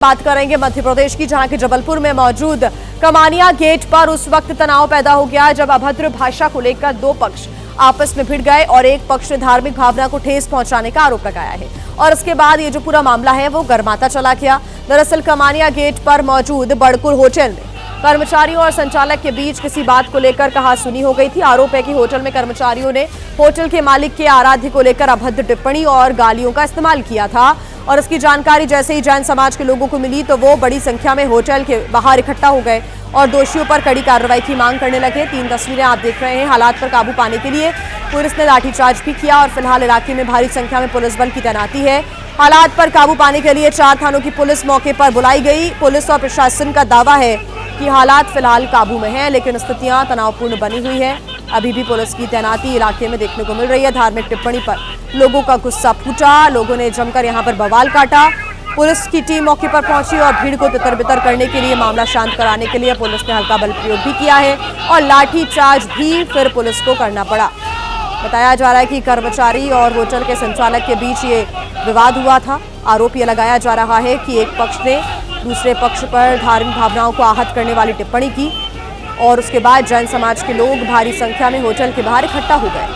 बात करेंगे मध्य प्रदेश की, जहां के जबलपुर में मौजूद कमानिया गेट पर उस वक्त तनाव पैदा हो गया जब अभद्र भाषा को लेकर दो पक्ष आपस में भिड़ गए और एक पक्ष ने धार्मिक भावना को ठेस पहुंचाने का आरोप लगाया है और उसके बाद ये जो पूरा मामला है वो गर्माता चला गया। दरअसल कमानिया गेट पर मौजूद बड़कुल होटल में कर्मचारियों और संचालक के बीच किसी बात को लेकर कहासुनी हो गई थी। आरोप है कि होटल में कर्मचारियों ने होटल के मालिक के आराध्य को लेकर अभद्र टिप्पणी और गालियों का इस्तेमाल किया था और इसकी जानकारी जैसे ही जैन समाज के लोगों को मिली तो वो बड़ी संख्या में होटल के बाहर इकट्ठा हो गए और दोषियों पर कड़ी कार्रवाई की मांग करने लगे। 3 तस्वीरें आप देख रहे हैं। हालात पर काबू पाने के लिए पुलिस ने लाठीचार्ज भी किया और फिलहाल इलाके में भारी संख्या में पुलिस बल की तैनाती है। हालात पर काबू पाने के लिए 4 थानों की पुलिस मौके पर बुलाई गई। पुलिस और प्रशासन का दावा है कि हालात फिलहाल काबू में हैं, लेकिन स्थितियां तनावपूर्ण बनी हुई है। अभी भी पुलिस की तैनाती इलाके में देखने को मिल रही है। धार्मिक टिप्पणी पर लोगों का गुस्सा फूटा, लोगों ने जमकर यहां पर बवाल काटा। पुलिस की टीम मौके पर पहुंची और भीड़ को तितर-बितर करने के लिए, मामला शांत कराने के लिए पुलिस ने हल्का बल प्रयोग भी किया है और लाठीचार्ज भी फिर पुलिस को करना पड़ा। बताया जा रहा है कि कर्मचारी और होटल के संचालक के बीच ये विवाद हुआ था। आरोप ये लगाया जा रहा है कि एक पक्ष ने दूसरे पक्ष पर धार्मिक भावनाओं को आहत करने वाली टिप्पणी की और उसके बाद जैन समाज के लोग भारी संख्या में होटल के बाहर इकट्ठा हो गए।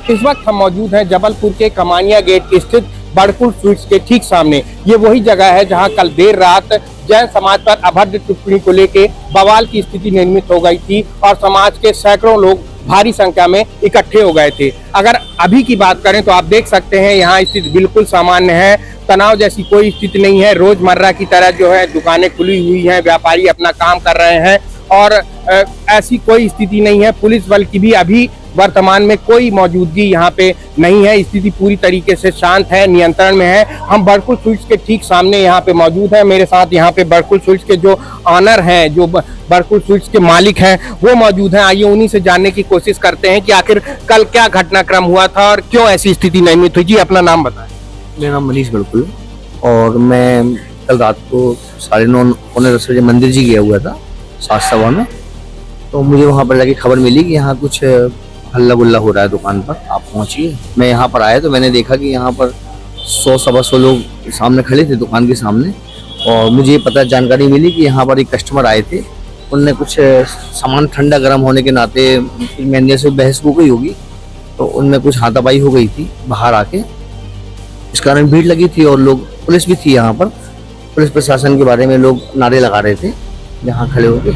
इस वक्त हम मौजूद हैं जबलपुर के कमानिया गेट स्थित बड़कुल स्वीट्स के ठीक सामने। ये वही जगह है जहां कल देर रात जैन समाज पर अभद्र टिप्पणी को लेकर बवाल की स्थिति निर्मित हो गई थी और समाज के सैकड़ों लोग भारी संख्या में इकट्ठे हो गए थे। अगर अभी की बात करें तो आप देख सकते हैं यहाँ स्थिति बिल्कुल सामान्य है। तनाव जैसी कोई स्थिति नहीं है। रोजमर्रा की तरह जो है दुकानें खुली हुई हैं, व्यापारी अपना काम कर रहे हैं और ऐसी कोई स्थिति नहीं है। पुलिस बल की भी अभी वर्तमान में कोई मौजूदगी यहाँ पे नहीं है। स्थिति पूरी तरीके से शांत है, नियंत्रण में है। हम बड़कुल स्वीट्स के ठीक सामने यहाँ पे मौजूद हैं। मेरे साथ यहाँ पे बड़कुल स्वीट्स के जो ऑनर हैं, जो बड़कुल स्वीट्स के मालिक हैं, वो मौजूद हैं। आइए उन्हीं से जानने की कोशिश करते हैं कि आखिर कल क्या घटनाक्रम हुआ था और क्यों ऐसी स्थिति निर्मित हुई। जी, अपना नाम बताएं। मेरा नाम मनीष बड़कुल और मैं कल रात को 9:30 पौने 10 बजे मंदिर जी गया हुआ था 7:15 में। तो मुझे वहाँ पर जाके खबर मिली कि यहाँ कुछ हल्ला गुल्ला हो रहा है दुकान पर, आप पहुँचिए। मैं यहाँ पर आया तो मैंने देखा कि यहाँ पर 100-125 लोग सामने खड़े थे दुकान के सामने और मुझे पता जानकारी मिली कि यहाँ पर एक कस्टमर आए थे। उनने कुछ सामान ठंडा गर्म होने के नाते मैंने से बहस हो गई होगी तो उनमें कुछ हाथापाई हो गई थी बाहर आके। इस कारण भीड़ लगी थी और लोग, पुलिस भी थी यहाँ पर। पुलिस प्रशासन के बारे में लोग नारे लगा रहे थे यहाँ खड़े होकर।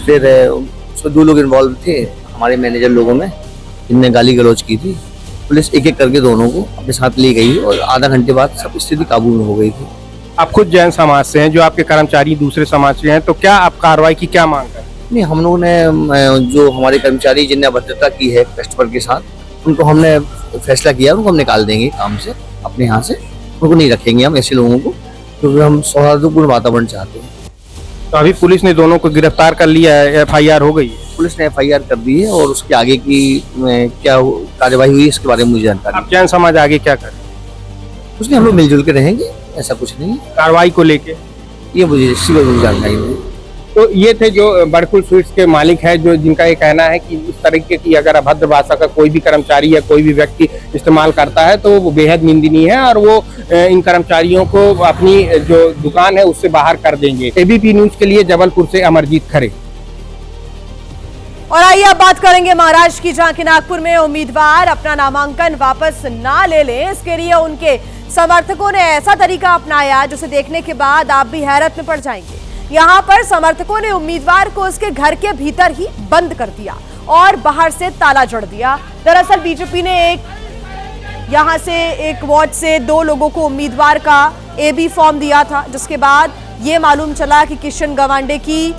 फिर उसमें 2 लोग इन्वॉल्व थे हमारे मैनेजर लोगों में, जिनने गाली गलौज की थी। पुलिस एक एक करके दोनों को अपने साथ ले गई और आधा घंटे बाद सब स्थिति काबू में हो गई थी। आप खुद जैन समाज से हैं, जो आपके कर्मचारी दूसरे समाज से हैं, तो क्या आप कार्रवाई की क्या मांग करें? नहीं, हम लोगों ने जो हमारे कर्मचारी जिनने अभद्रता की है कस्टमर के साथ, उनको हमने फैसला किया, उनको हम निकाल देंगे काम से, अपने यहाँ से। उनको नहीं रखेंगे हम ऐसे लोगों को, क्योंकि हम सौहार्दपूर्ण वातावरण चाहते हैं। तो अभी पुलिस ने दोनों को गिरफ्तार कर लिया है, FIR हो गई है? पुलिस ने FIR कर दी है और उसके आगे की क्या कार्यवाही हुई इसके बारे में मुझे जानकारी। आप जैन समाज आगे क्या करें? कुछ नहीं, हम लोग मिलजुल के रहेंगे, ऐसा कुछ नहीं। कार्रवाई को लेके ये मुझे इसी बारे में जानकारी नहीं। तो ये थे जो बड़कुल स्वीट्स के मालिक हैं, जो जिनका ये कहना है कि इस तरीके की अगर अभद्र भाषा का कोई भी कर्मचारी या कोई भी व्यक्ति इस्तेमाल करता है तो वो बेहद निंदनीय है और वो इन कर्मचारियों को अपनी जो दुकान है उससे बाहर कर देंगे। ABP न्यूज के लिए जबलपुर से अमरजीत खरे। और आइए अब बात करेंगे महाराष्ट्र की, जहां के नागपुर में उम्मीदवार अपना नामांकन वापस ना ले लें, इसके लिए उनके समर्थकों ने ऐसा तरीका अपनाया जिसे देखने के बाद आप भी हैरत में पड़ जाएंगे। यहां पर समर्थकों ने उम्मीदवार को उसके घर के भीतर ही बंद कर दिया और बाहर से ताला जड़ दिया। दरअसल बीजेपी ने यहां से एक वार्ड से 2 लोगों को उम्मीदवार का AB फॉर्म दिया था, जिसके बाद ये मालूम चला कि किशन गावड़े की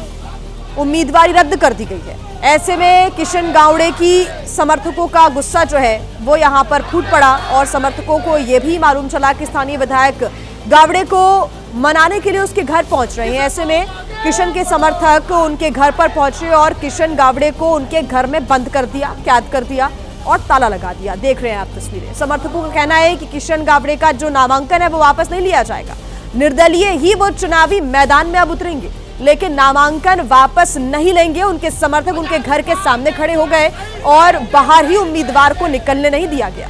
उम्मीदवारी रद्द कर दी गई है। ऐसे में किशन गावड़े की समर्थकों का गुस्सा जो है वो यहां पर फूट पड़ा और समर्थकों को यह भी मालूम चला कि स्थानीय विधायक गावड़े को मनाने के लिए उसके घर पहुंच रहे हैं। ऐसे में किशन के समर्थक उनके घर पर पहुंचे और किशन गावड़े को उनके घर में बंद कर दिया, कैद कर दिया और ताला लगा दिया। देख रहे हैं आप तस्वीरें। समर्थकों का कहना है कि किशन गावड़े का जो नामांकन है वो वापस नहीं लिया जाएगा, निर्दलीय ही वो चुनावी मैदान में अब उतरेंगे, लेकिन नामांकन वापस नहीं लेंगे। उनके समर्थक उनके घर के सामने खड़े हो गए और बाहर ही उम्मीदवार को निकलने नहीं दिया गया।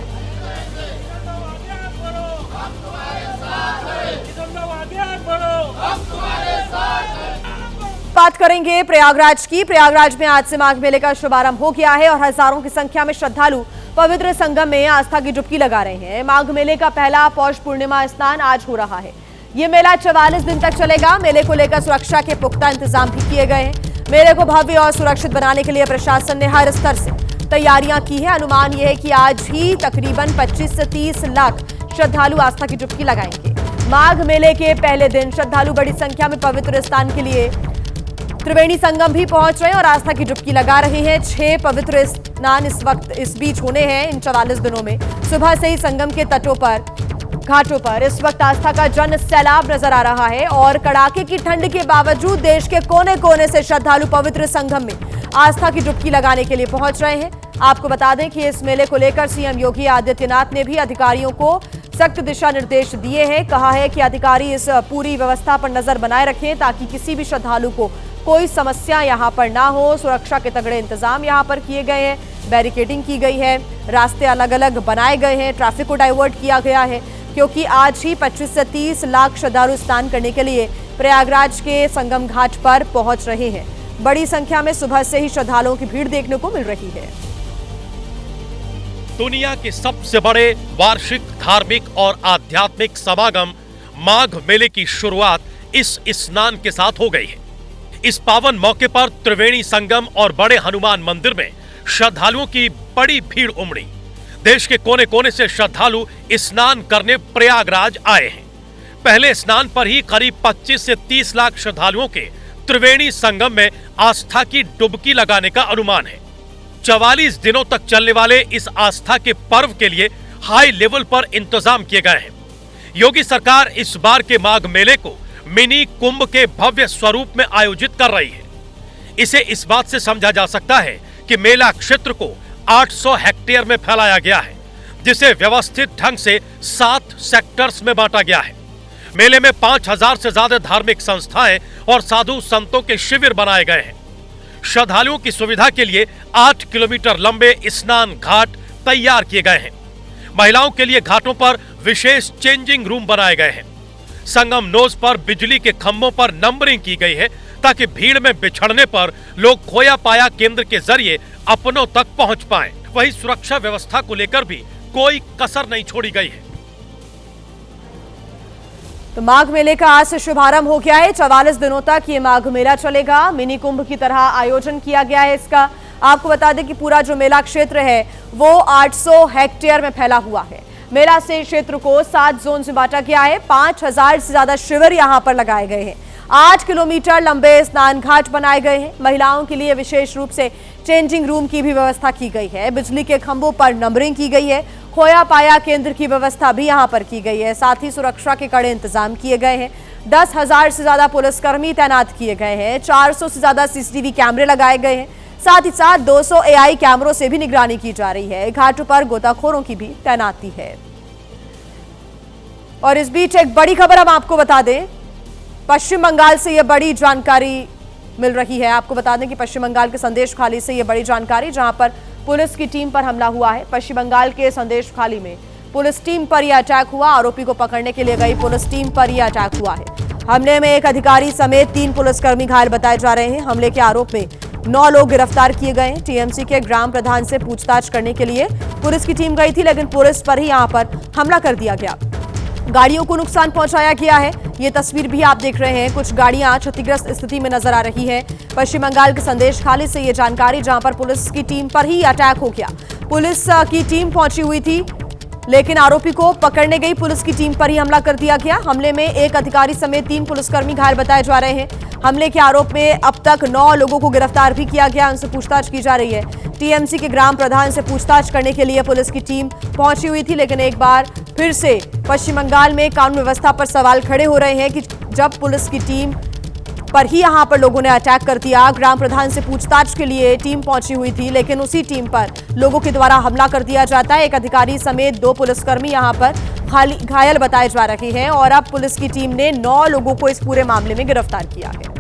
बात करेंगे प्रयागराज की। प्रयागराज में आज से माघ मेले का शुभारंभ हो गया है और हजारों की संख्या में श्रद्धालु पवित्र संगम में आस्था की डुबकी लगा रहे हैं। माघ मेले का पहला पौष पूर्णिमा स्नान आज हो रहा है। ये मेला 44 दिन तक चलेगा। मेले को लेकर सुरक्षा के पुख्ता इंतजाम भी किए गए हैं। मेले को भव्य और सुरक्षित बनाने के लिए प्रशासन ने हर स्तर से तैयारियां की है। अनुमान यह है कि आज ही तकरीबन 25 से 30 लाख श्रद्धालु आस्था की डुबकी लगाएंगे। माघ मेले के पहले दिन श्रद्धालु बड़ी संख्या में पवित्र स्नान के लिए त्रिवेणी संगम भी पहुंच रहे हैं और आस्था की डुबकी लगा रहे हैं। 6 पवित्र स्नान इस बीच होने हैं इन 44 दिनों में। सुबह से ही संगम के घाटों पर इस वक्त आस्था का जन सैलाब नजर आ रहा है और कड़ाके की ठंड के बावजूद देश के कोने कोने से श्रद्धालु पवित्र संगम में आस्था की डुबकी लगाने के लिए पहुंच रहे हैं। आपको बता दें कि इस मेले को लेकर सीएम योगी आदित्यनाथ ने भी अधिकारियों को सख्त दिशा निर्देश दिए हैं। कहा है कि अधिकारी इस पूरी व्यवस्था पर नजर बनाए रखें ताकि किसी भी श्रद्धालु को कोई समस्या यहां पर ना हो। सुरक्षा के तगड़े इंतजाम यहां पर किए गए हैं। बैरिकेडिंग की गई है, रास्ते अलग अलग बनाए गए हैं, ट्रैफिक को डाइवर्ट किया गया है क्योंकि आज ही 25 से 30 लाख श्रद्धालु स्नान करने के लिए प्रयागराज के संगम घाट पर पहुंच रहे हैं। बड़ी संख्या में सुबह से ही श्रद्धालुओं की भीड़ देखने को मिल रही है। दुनिया के सबसे बड़े वार्षिक धार्मिक और आध्यात्मिक समागम माघ मेले की शुरुआत इस स्नान के साथ हो गई है। इस पावन मौके पर त्रिवेणी संगम और बड़े हनुमान मंदिर में श्रद्धालुओं की बड़ी भीड़ उमड़ी। देश के कोने कोने से श्रद्धालु स्नान करने प्रयागराज आए हैं। पहले स्नान पर ही करीब 25 से 30 लाख श्रद्धालुओं के त्रिवेणी संगम में आस्था की डुबकी लगाने का अनुमान है। 44 दिनों तक चलने वाले इस आस्था के पर्व के लिए हाई लेवल पर इंतजाम किए गए हैं। योगी सरकार इस बार के माघ मेले को मिनी कुंभ के भव्य स्वरूप में आयोजित कर रही है। इसे इस बात से समझा जा सकता है कि मेला क्षेत्र को 800 हेक्टेयर में फैलाया गया है, जिसे व्यवस्थित ढंग से 7 सेक्टर्स में बांटा गया है। मेले में 5000 से ज्यादा धार्मिक संस्थाएं और साधु संतों के शिविर बनाए गए हैं। श्रद्धालुओं की सुविधा के लिए 8 किलोमीटर लंबे स्नान घाट तैयार किए गए हैं। महिलाओं के लिए घाटों पर विशेष चेंजिंग रूम बनाए गए हैं। संगम नोज पर बिजली के खंभों पर नंबरिंग की गई है ताकि भीड़ में बिछड़ने पर लोग खोया पाया केंद्र के जरिए अपनों तक पहुंच पाएं। वहीं सुरक्षा व्यवस्था को लेकर भी कोई कसर नहीं छोड़ी गई है। तो माघ मेले का आज से शुभारंभ हो गया है। 44 दिनों तक ये माघ मेला चलेगा। मिनी कुंभ की तरह आयोजन किया गया है इसका। आपको बता दें कि पूरा जो मेला क्षेत्र है वो 800 हेक्टेयर में फैला हुआ है। मेला से क्षेत्र को 7 जोन में बांटा गया है। 5000 से ज्यादा शिविर यहां पर लगाए गए हैं। 8 किलोमीटर लंबे स्नान घाट बनाए गए हैं। महिलाओं के लिए विशेष रूप से चेंजिंग रूम की भी व्यवस्था की गई है। बिजली के खंभों पर नंबरिंग की गई है। खोया पाया केंद्र की व्यवस्था भी यहां पर की गई है। साथ ही सुरक्षा के कड़े इंतजाम किए गए हैं। 10,000 से ज्यादा पुलिसकर्मी तैनात किए गए हैं। 400 से ज्यादा सीसीटीवी कैमरे लगाए गए हैं। साथ ही साथ 200 AI कैमरों से भी निगरानी की जा रही है। घाटों पर गोताखोरों की भी तैनाती है। और इस बीच एक बड़ी खबर हम आपको बता दें, पश्चिम बंगाल से यह बड़ी जानकारी मिल रही है। आपको बता दें कि पश्चिम बंगाल के संदेश खाली से यह बड़ी जानकारी, जहां पर पुलिस की टीम पर हमला हुआ है। पश्चिम बंगाल के संदेश खाली में पुलिस टीम पर यह अटैक हुआ। आरोपी को पकड़ने के लिए गई पुलिस टीम पर यह अटैक हुआ है। हमले में एक अधिकारी समेत 3 पुलिसकर्मी घायल बताए जा रहे हैं। हमले के आरोप में 9 लोग गिरफ्तार किए गए हैं। टीएमसी के ग्राम प्रधान से पूछताछ करने के लिए पुलिस की टीम गई थी, लेकिन पुलिस पर ही यहां पर हमला कर दिया गया। गाड़ियों को नुकसान पहुंचाया गया है। ये तस्वीर भी आप देख रहे हैं। कुछ गाड़ियां क्षतिग्रस्त स्थिति में नजर आ रही है। पश्चिम बंगाल के संदेश खाली से ये जानकारी, जहां पर पुलिस की टीम पर ही अटैक हो गया। पुलिस की टीम पहुंची हुई थी, लेकिन आरोपी को पकड़ने गई पुलिस की टीम पर ही हमला कर दिया गया। हमले में एक अधिकारी समेत 3 पुलिसकर्मी घायल बताए जा रहे हैं। हमले के आरोप में अब तक 9 लोगों को गिरफ्तार भी किया गया। उनसे पूछताछ की जा रही है। टीएमसी के ग्राम प्रधान से पूछताछ करने के लिए पुलिस की टीम पहुंची हुई थी, लेकिन एक बार फिर से पश्चिम बंगाल में कानून व्यवस्था पर सवाल खड़े हो रहे हैं कि जब पुलिस की टीम पर ही यहां पर लोगों ने अटैक कर दिया। ग्राम प्रधान से पूछताछ के लिए टीम पहुंची हुई थी, लेकिन उसी टीम पर लोगों के द्वारा हमला कर दिया जाता है। एक अधिकारी समेत 2 पुलिसकर्मी यहां पर घायल बताए जा रहे हैं और अब पुलिस की टीम ने 9 लोगों को इस पूरे मामले में गिरफ्तार किया है।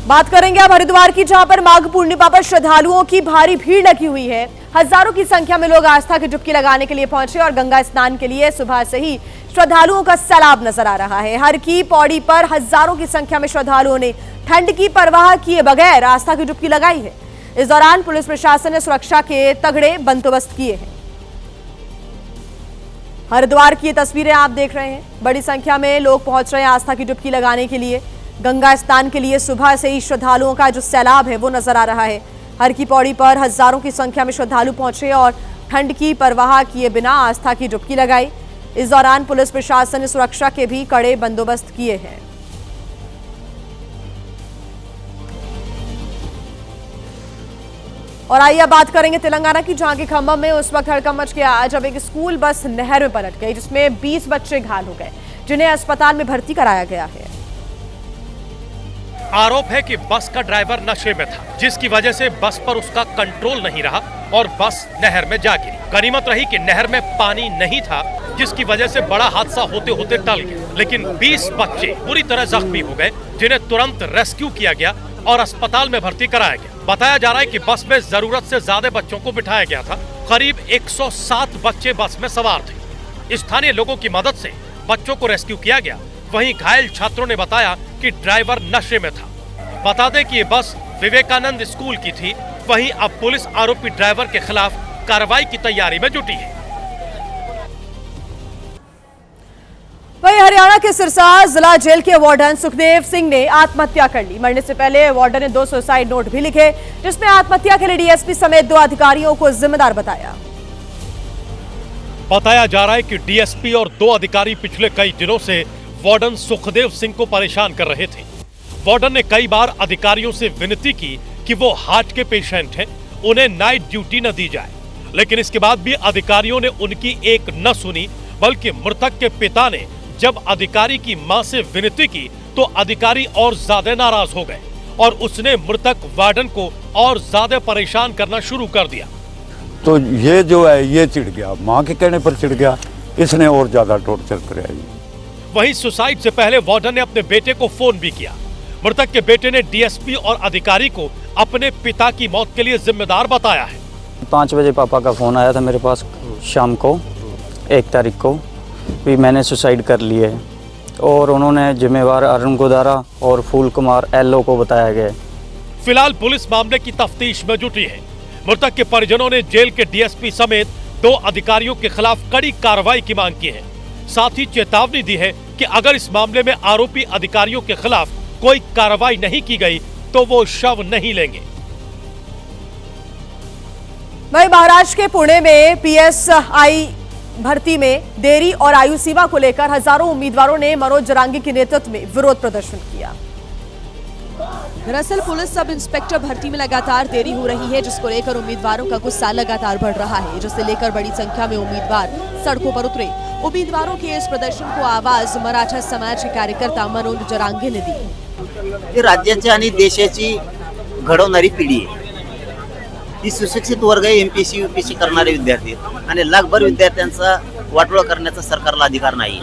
बात करेंगे अब हरिद्वार की, जहां पर माघ पूर्णिमा पर श्रद्धालुओं की भारी भीड़ लगी हुई है। हजारों की संख्या में लोग आस्था की डुबकी लगाने के लिए पहुंचे और गंगा स्नान के लिए सुबह से ही श्रद्धालुओं का सैलाब नजर आ रहा है। हर की पौड़ी पर हजारों की संख्या में श्रद्धालुओं ने ठंड की परवाह किए बगैर आस्था की डुबकी लगाई है। इस दौरान पुलिस प्रशासन ने सुरक्षा के तगड़े बंदोबस्त किए हैं। हरिद्वार की ये तस्वीरें आप देख रहे हैं। बड़ी संख्या में लोग पहुंच रहे हैं आस्था की डुबकी लगाने के लिए। गंगा स्नान के लिए सुबह से ही श्रद्धालुओं का जो सैलाब है वो नजर आ रहा है। हर की पौड़ी पर हजारों की संख्या में श्रद्धालु पहुंचे और ठंड की परवाह किए बिना आस्था की डुबकी लगाई। इस दौरान पुलिस प्रशासन ने सुरक्षा के भी कड़े बंदोबस्त किए हैं। और आइए अब बात करेंगे तेलंगाना की, जहां के खम्भम में उस वक्त हड़कंप मच गया जब एक स्कूल बस नहर में पलट गई, जिसमें 20 बच्चे घायल हो गए, जिन्हें अस्पताल में भर्ती कराया गया है। आरोप है कि बस का ड्राइवर नशे में था, जिसकी वजह से बस पर उसका कंट्रोल नहीं रहा और बस नहर में जा गिरी। गनीमत रही कि नहर में पानी नहीं था, जिसकी वजह से बड़ा हादसा होते होते टल गया। लेकिन 20 बच्चे बुरी तरह जख्मी हो गए, जिन्हें तुरंत रेस्क्यू किया गया और अस्पताल में भर्ती कराया गया। बताया जा रहा है कि बस में जरूरत से ज्यादा बच्चों को बिठाया गया था। करीब 107 बच्चे बस में सवार थे। स्थानीय लोगों की मदद से बच्चों को रेस्क्यू किया गया। वहीं घायल छात्रों ने बताया कि ड्राइवर नशे में था। बता दें कि ये बस विवेकानंद स्कूल की थी। वहीं अब पुलिस आरोपी ड्राइवर के खिलाफ कार्रवाई की तैयारी में जुटी है। वहीं हरियाणा के सिरसा जिला जेल के वार्डन सुखदेव सिंह ने आत्महत्या कर ली। मरने से पहले वार्डन ने 2 सुसाइड नोट भी लिखे, जिसमें आत्महत्या के लिए डीएसपी समेत 2 अधिकारियों को जिम्मेदार बताया। बताया जा रहा है कि डीएसपी और 2 अधिकारी पिछले कई दिनों से वार्डन सुखदेव सिंह को परेशान कर रहे थे। वार्डन ने कई बार अधिकारियों से विनती की कि वो हार्ट के पेशेंट हैं, उन्हें नाइट ड्यूटी न दी जाए, लेकिन इसके बाद भी अधिकारियों ने उनकी एक न सुनी। बल्कि मृतक के पिता ने जब अधिकारी की मां से विनती की तो अधिकारी और ज्यादा नाराज हो गए और उसने मृतक वार्डन को और ज्यादा परेशान करना शुरू कर दिया। तो ये जो है ये चिढ़ गया, माँ के कहने पर चिढ़ गया, इसने और ज्यादा टॉर्चर कराया। वहीं सुसाइड से पहले वार्डन ने अपने बेटे को फोन भी किया। मृतक के बेटे ने डीएसपी और अधिकारी को अपने पिता की मौत के लिए जिम्मेदार बताया है। 5 बजे पापा का फोन आया था मेरे पास शाम को 1 तारीख को भी मैंने सुसाइड कर लिया है, और उन्होंने जिम्मेवार अरुण गोदारा और फूल कुमार एलओ को बताया गया। फिलहाल पुलिस मामले की तफ्तीश में जुटी है। मृतक के परिजनों ने जेल के डीएसपी समेत 2 अधिकारियों के खिलाफ कड़ी कार्रवाई की मांग की है। साथ ही चेतावनी दी है कि अगर इस मामले में आरोपी अधिकारियों के खिलाफ कोई कार्रवाई नहीं की गई तो वो शव नहीं लेंगे। वहीं महाराष्ट्र के पुणे में पीएसआई भर्ती में देरी और आयु सीमा को लेकर हजारों उम्मीदवारों ने मनोज जरांगी के नेतृत्व में विरोध प्रदर्शन किया। दरअसल पुलिस सब इंस्पेक्टर भर्ती में लगातार देरी हो रही है, जिसको लेकर उम्मीदवारों का गुस्सा लगातार बढ़ रहा है, जिसे लेकर बड़ी संख्या में उम्मीदवार सड़कों पर उतरे। उम्मीदवारों के इस प्रदर्शन को आवाज मराठा समाज के कार्यकर्ता मनोज जरांगे ने दी। राज्याची आणि देशाची घडवणारी पिढी आहे। ही सुशिक्षित वर्ग एमपीएससी यूपीएससी करणारे विद्यार्थी आणि लाखभर विद्यार्थ्यांचा वाटोळा करण्याचा सरकारला अधिकार नाही।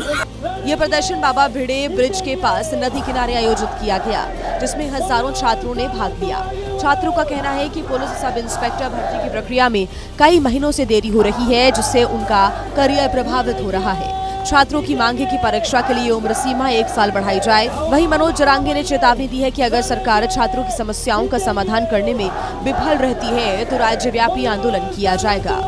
ये प्रदर्शन बाबा भिड़े ब्रिज के पास नदी किनारे आयोजित किया गया, जिसमें हजारों छात्रों ने भाग लिया। छात्रों का कहना है कि पुलिस सब इंस्पेक्टर भर्ती की प्रक्रिया में कई महीनों से देरी हो रही है, जिससे उनका करियर प्रभावित हो रहा है। छात्रों की मांग है कि परीक्षा के लिए उम्र सीमा 1 साल बढ़ाई जाए। वहीं मनोज जरांगे ने चेतावनी दी है कि अगर सरकार छात्रों की समस्याओं का समाधान करने में विफल रहती है तो राज्यव्यापी आंदोलन किया जाएगा।